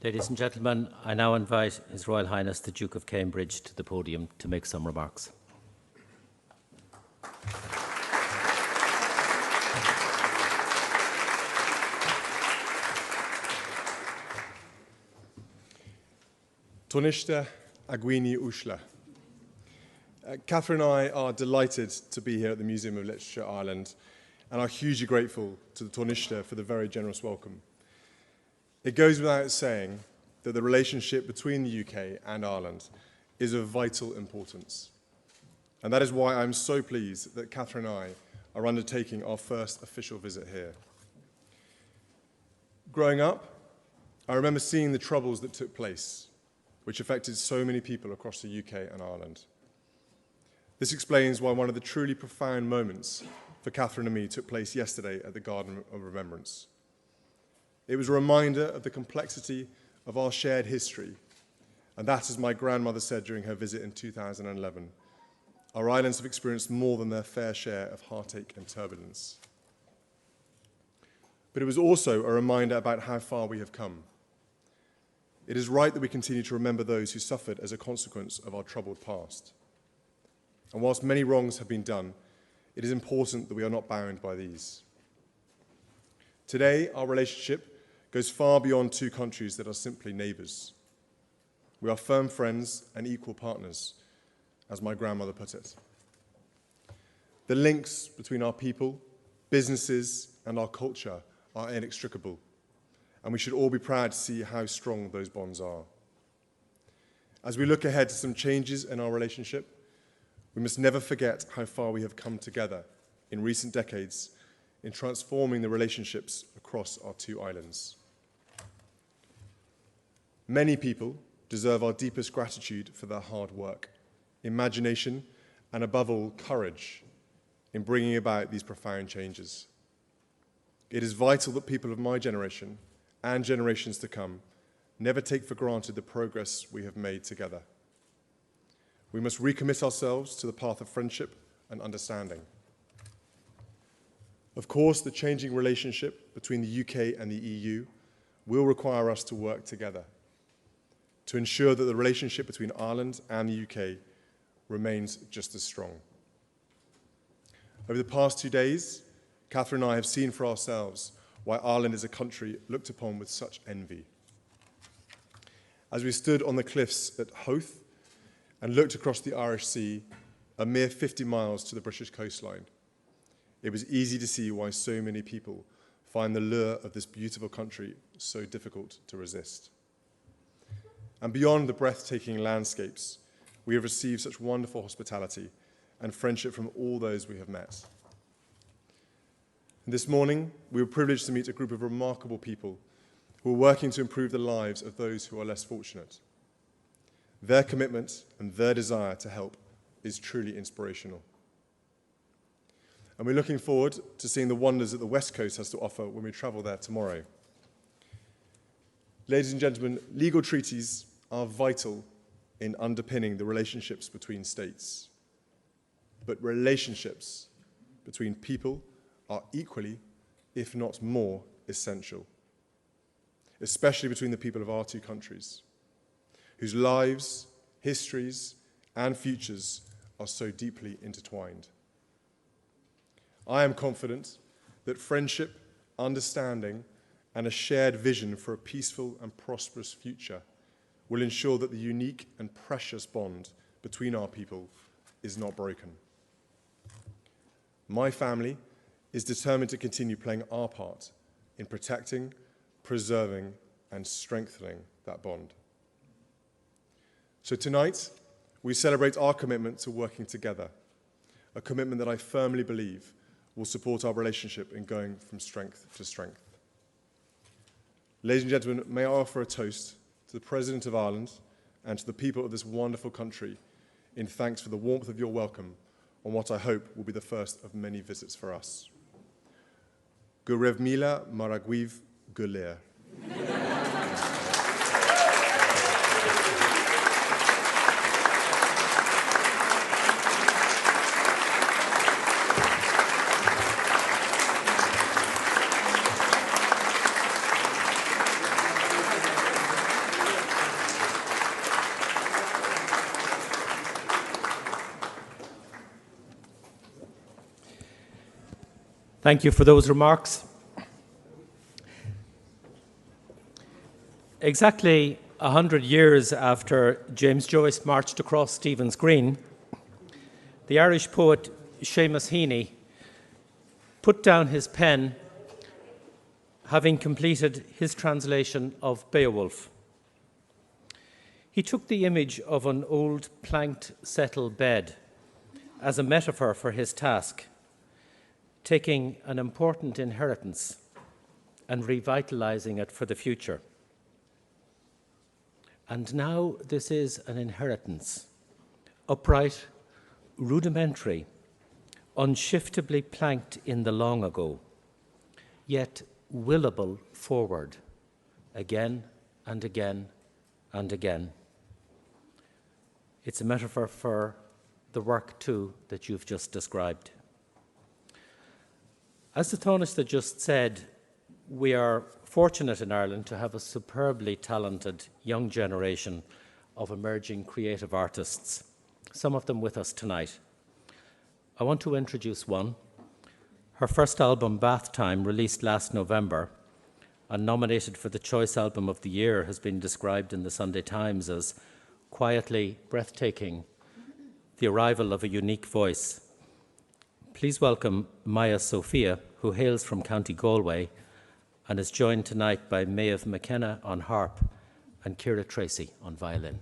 Ladies and gentlemen, I now invite His Royal Highness the Duke of Cambridge to the podium to make some remarks. Taoiseach Aghaoine Uaisle. Catherine and I are delighted to be here at the Museum of Literature Ireland and are hugely grateful to the Taoiseach for the very generous welcome. It goes without saying that the relationship between the UK and Ireland is of vital importance. And that is why I'm so pleased that Catherine and I are undertaking our first official visit here. Growing up, I remember seeing the troubles that took place, which affected so many people across the UK and Ireland. This explains why one of the truly profound moments for Catherine and me took place yesterday at the Garden of Remembrance. It was a reminder of the complexity of our shared history, and that, as my grandmother said during her visit in 2011, our islands have experienced more than their fair share of heartache and turbulence. But it was also a reminder about how far we have come. It is right that we continue to remember those who suffered as a consequence of our troubled past. And whilst many wrongs have been done, it is important that we are not bound by these. Today, our relationship goes far beyond two countries that are simply neighbours. We are firm friends and equal partners, as my grandmother put it. The links between our people, businesses, and our culture are inextricable, and we should all be proud to see how strong those bonds are. As we look ahead to some changes in our relationship, we must never forget how far we have come together in recent decades in transforming the relationships across our two islands. Many people deserve our deepest gratitude for their hard work, imagination, and above all, courage in bringing about these profound changes. It is vital that people of my generation and generations to come never take for granted the progress we have made together. We must recommit ourselves to the path of friendship and understanding. Of course, the changing relationship between the UK and the EU will require us to work together to ensure that the relationship between Ireland and the UK remains just as strong. Over the past 2 days, Catherine and I have seen for ourselves why Ireland is a country looked upon with such envy. As we stood on the cliffs at Howth and looked across the Irish Sea, a mere 50 miles to the British coastline, it was easy to see why so many people find the lure of this beautiful country so difficult to resist. And beyond the breathtaking landscapes, we have received such wonderful hospitality and friendship from all those we have met. And this morning, we were privileged to meet a group of remarkable people who are working to improve the lives of those who are less fortunate. Their commitment and their desire to help is truly inspirational. And we're looking forward to seeing the wonders that the West Coast has to offer when we travel there tomorrow. Ladies and gentlemen, legal treaties are vital in underpinning the relationships between states. But relationships between people are equally, if not more, essential, especially between the people of our two countries, whose lives, histories, and futures are so deeply intertwined. I am confident that friendship, understanding, and a shared vision for a peaceful and prosperous future will ensure that the unique and precious bond between our people is not broken. My family is determined to continue playing our part in protecting, preserving, and strengthening that bond. So tonight, we celebrate our commitment to working together, a commitment that I firmly believe will support our relationship in going from strength to strength. Ladies and gentlemen, may I offer a toast to the President of Ireland and to the people of this wonderful country in thanks for the warmth of your welcome on what I hope will be the first of many visits for us. Go raibh míle mar a gcuimh go léir. Thank you for those remarks. Exactly 100 years after James Joyce marched across Stephen's Green, the Irish poet Seamus Heaney put down his pen, having completed his translation of Beowulf. He took the image of an old planked settle bed as a metaphor for his task, taking an important inheritance and revitalizing it for the future. And now this is an inheritance, upright, rudimentary, unshiftably planked in the long ago, yet willable forward, again and again and again. It's a metaphor for the work, too, that you've just described. As the Taoiseach just said, we are fortunate in Ireland to have a superbly talented young generation of emerging creative artists, some of them with us tonight. I want to introduce one. Her first album, Bath Time, released last November and nominated for the Choice Album of the Year, has been described in the Sunday Times as quietly breathtaking, the arrival of a unique voice. Please welcome Maya Sophia, who hails from County Galway and is joined tonight by Maeve McKenna on harp and Ciara Tracy on violin.